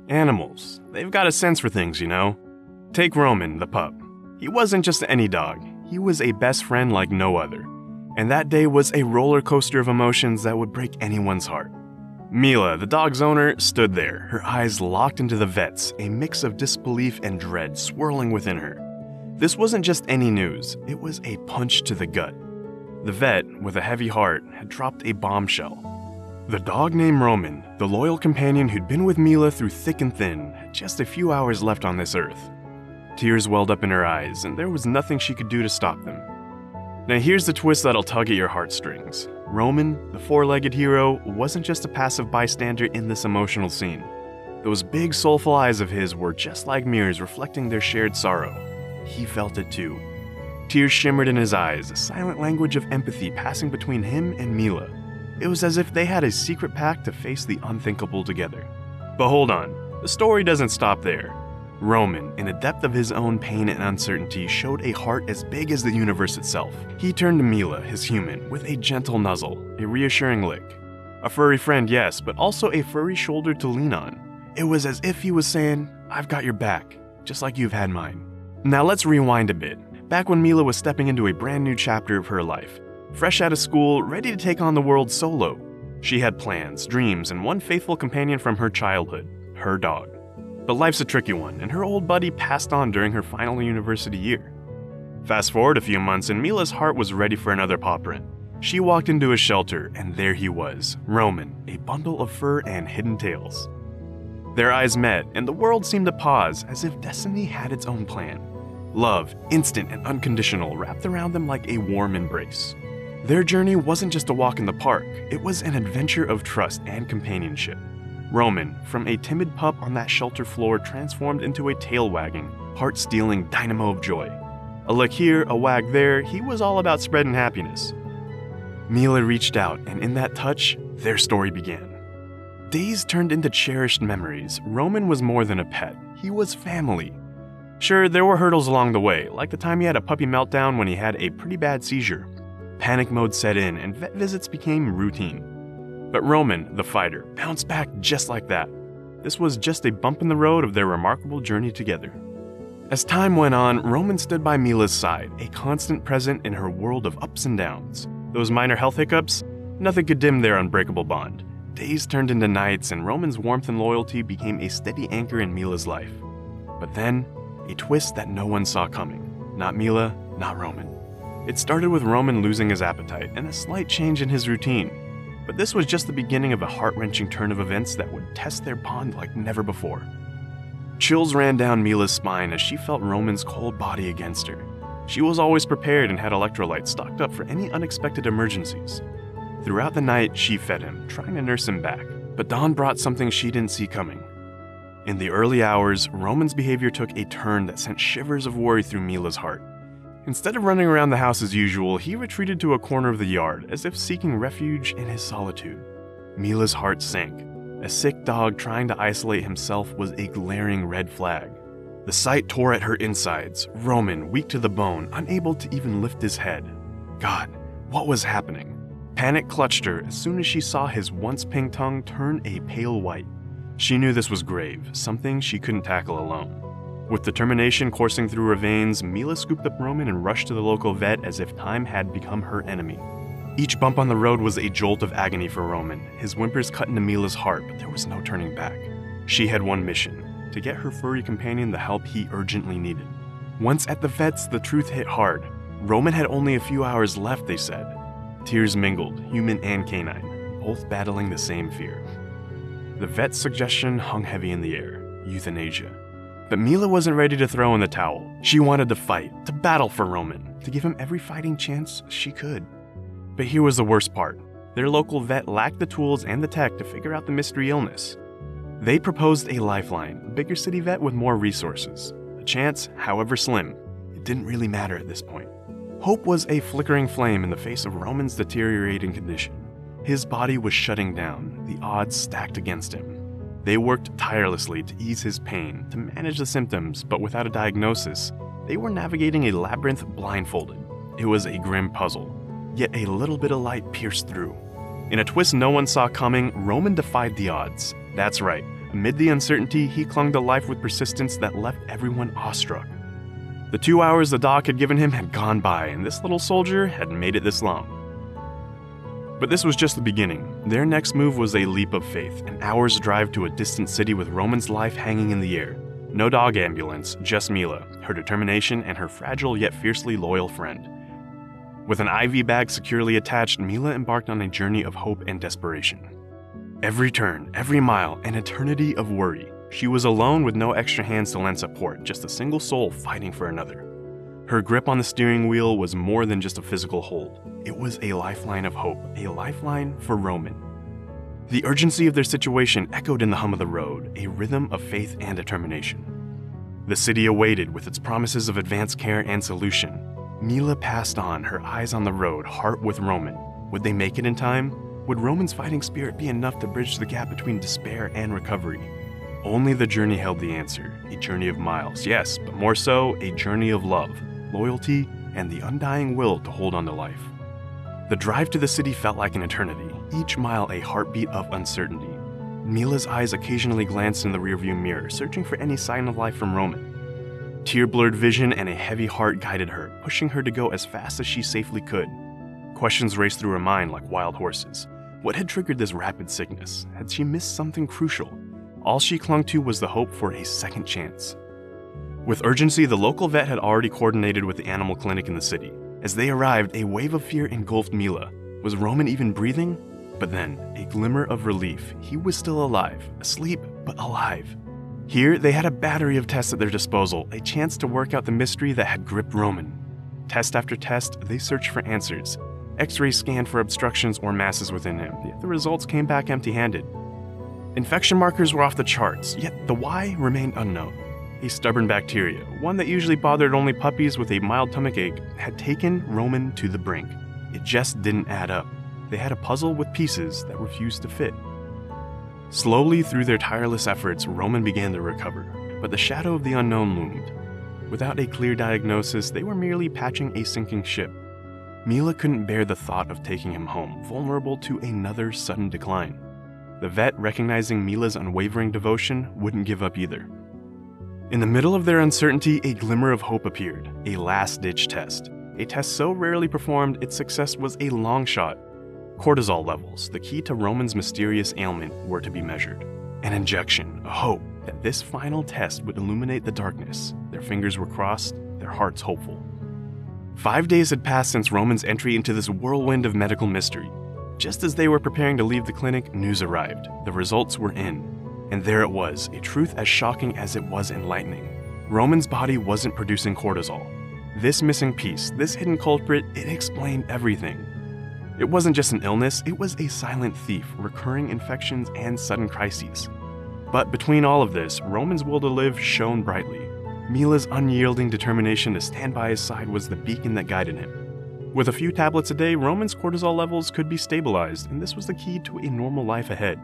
Animals, they've got a sense for things, you know. Take Roman, the pup. He wasn't just any dog, he was a best friend like no other. And that day was a roller coaster of emotions that would break anyone's heart. Mila, the dog's owner, stood there, her eyes locked into the vet's, a mix of disbelief and dread swirling within her. This wasn't just any news, it was a punch to the gut. The vet, with a heavy heart, had dropped a bombshell. The dog named Roman, the loyal companion who'd been with Mila through thick and thin, had just a few hours left on this earth. Tears welled up in her eyes, and there was nothing she could do to stop them. Now here's the twist that'll tug at your heartstrings. Roman, the four-legged hero, wasn't just a passive bystander in this emotional scene. Those big soulful eyes of his were just like mirrors reflecting their shared sorrow. He felt it too. Tears shimmered in his eyes, a silent language of empathy passing between him and Mila. It was as if they had a secret pact to face the unthinkable together. But hold on, the story doesn't stop there. Roman, in the depth of his own pain and uncertainty, showed a heart as big as the universe itself. He turned to Mila, his human, with a gentle nuzzle, a reassuring lick. A furry friend, yes, but also a furry shoulder to lean on. It was as if he was saying, "I've got your back, just like you've had mine." Now let's rewind a bit. Back when Mila was stepping into a brand new chapter of her life. Fresh out of school, ready to take on the world solo. She had plans, dreams, and one faithful companion from her childhood, her dog. But life's a tricky one, and her old buddy passed on during her final university year. Fast forward a few months, and Mila's heart was ready for another paw print. She walked into a shelter, and there he was, Roman, a bundle of fur and hidden tails. Their eyes met, and the world seemed to pause, as if destiny had its own plan. Love, instant and unconditional, wrapped around them like a warm embrace. Their journey wasn't just a walk in the park, it was an adventure of trust and companionship. Roman, from a timid pup on that shelter floor, transformed into a tail-wagging, heart-stealing dynamo of joy. A lick here, a wag there, he was all about spreading happiness. Mila reached out, and in that touch, their story began. Days turned into cherished memories. Roman was more than a pet, he was family. Sure, there were hurdles along the way, like the time he had a puppy meltdown when he had a pretty bad seizure. Panic mode set in, and vet visits became routine. But Roman, the fighter, bounced back just like that. This was just a bump in the road of their remarkable journey together. As time went on, Roman stood by Mila's side, a constant present in her world of ups and downs. Those minor health hiccups, nothing could dim their unbreakable bond. Days turned into nights, and Roman's warmth and loyalty became a steady anchor in Mila's life. But then, a twist that no one saw coming. Not Mila, not Roman. It started with Roman losing his appetite and a slight change in his routine. But this was just the beginning of a heart-wrenching turn of events that would test their bond like never before. Chills ran down Mila's spine as she felt Roman's cold body against her. She was always prepared and had electrolytes stocked up for any unexpected emergencies. Throughout the night, she fed him, trying to nurse him back. But dawn brought something she didn't see coming. In the early hours, Roman's behavior took a turn that sent shivers of worry through Mila's heart. Instead of running around the house as usual, he retreated to a corner of the yard, as if seeking refuge in his solitude. Mila's heart sank. A sick dog trying to isolate himself was a glaring red flag. The sight tore at her insides, Roman, weak to the bone, unable to even lift his head. God, what was happening? Panic clutched her as soon as she saw his once pink tongue turn a pale white. She knew this was grave, something she couldn't tackle alone. With determination coursing through her veins, Mila scooped up Roman and rushed to the local vet as if time had become her enemy. Each bump on the road was a jolt of agony for Roman, his whimpers cut into Mila's heart, but there was no turning back. She had one mission, to get her furry companion the help he urgently needed. Once at the vet's, the truth hit hard. Roman had only a few hours left, they said. Tears mingled, human and canine, both battling the same fear. The vet's suggestion hung heavy in the air, euthanasia. But Mila wasn't ready to throw in the towel. She wanted to fight, to battle for Roman, to give him every fighting chance she could. But here was the worst part. Their local vet lacked the tools and the tech to figure out the mystery illness. They proposed a lifeline, a bigger city vet with more resources. A chance, however slim, it didn't really matter at this point. Hope was a flickering flame in the face of Roman's deteriorating condition. His body was shutting down, the odds stacked against him. They worked tirelessly to ease his pain, to manage the symptoms, but without a diagnosis, they were navigating a labyrinth blindfolded. It was a grim puzzle, yet a little bit of light pierced through. In a twist no one saw coming, Roman defied the odds. That's right, Amid the uncertainty, he clung to life with persistence that left everyone awestruck. The 2 hours the doc had given him had gone by, and this little soldier hadn't made it this long. But this was just the beginning. Their next move was a leap of faith, an hour's drive to a distant city with Roman's life hanging in the air. No dog ambulance, just Mila, her determination, and her fragile yet fiercely loyal friend. With an IV bag securely attached, Mila embarked on a journey of hope and desperation. Every turn, every mile, an eternity of worry. She was alone with no extra hands to lend support, just a single soul fighting for another. Her grip on the steering wheel was more than just a physical hold. It was a lifeline of hope, a lifeline for Roman. The urgency of their situation echoed in the hum of the road, a rhythm of faith and determination. The city awaited with its promises of advanced care and solution. Mila passed on, her eyes on the road, heart with Roman. Would they make it in time? Would Roman's fighting spirit be enough to bridge the gap between despair and recovery? Only the journey held the answer, a journey of miles, yes, but more so, a journey of love, loyalty, and the undying will to hold on to life. The drive to the city felt like an eternity, each mile a heartbeat of uncertainty. Mila's eyes occasionally glanced in the rearview mirror, searching for any sign of life from Roman. Tear-blurred vision and a heavy heart guided her, pushing her to go as fast as she safely could. Questions raced through her mind like wild horses. What had triggered this rapid sickness? Had she missed something crucial? All she clung to was the hope for a second chance. With urgency, the local vet had already coordinated with the animal clinic in the city. As they arrived, a wave of fear engulfed Mila. Was Roman even breathing? But then, a glimmer of relief. He was still alive, asleep, but alive. Here, they had a battery of tests at their disposal, a chance to work out the mystery that had gripped Roman. Test after test, they searched for answers. X-rays scanned for obstructions or masses within him, yet the results came back empty-handed. Infection markers were off the charts, yet the why remained unknown. A stubborn bacteria, one that usually bothered only puppies with a mild stomach ache, had taken Roman to the brink. It just didn't add up. They had a puzzle with pieces that refused to fit. Slowly, through their tireless efforts, Roman began to recover, but the shadow of the unknown loomed. Without a clear diagnosis, they were merely patching a sinking ship. Mila couldn't bear the thought of taking him home, vulnerable to another sudden decline. The vet, recognizing Mila's unwavering devotion, wouldn't give up either. In the middle of their uncertainty, a glimmer of hope appeared, a last-ditch test. A test so rarely performed, its success was a long shot. Cortisol levels, the key to Roman's mysterious ailment, were to be measured. An injection, a hope that this final test would illuminate the darkness. Their fingers were crossed, their hearts hopeful. 5 days had passed since Roman's entry into this whirlwind of medical mystery. Just as they were preparing to leave the clinic, news arrived. The results were in. And there it was, a truth as shocking as it was enlightening. Roman's body wasn't producing cortisol. This missing piece, this hidden culprit, it explained everything. It wasn't just an illness, it was a silent thief, recurring infections and sudden crises. But between all of this, Roman's will to live shone brightly. Mila's unyielding determination to stand by his side was the beacon that guided him. With a few tablets a day, Roman's cortisol levels could be stabilized, and this was the key to a normal life ahead.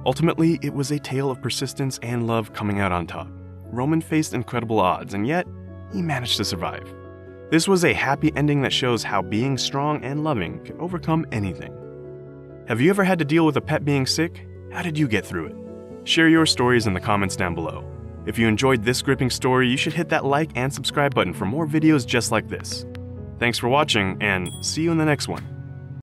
Ultimately, it was a tale of persistence and love coming out on top. Roman faced incredible odds, and yet, he managed to survive. This was a happy ending that shows how being strong and loving can overcome anything. Have you ever had to deal with a pet being sick? How did you get through it? Share your stories in the comments down below. If you enjoyed this gripping story, you should hit that like and subscribe button for more videos just like this. Thanks for watching, and see you in the next one.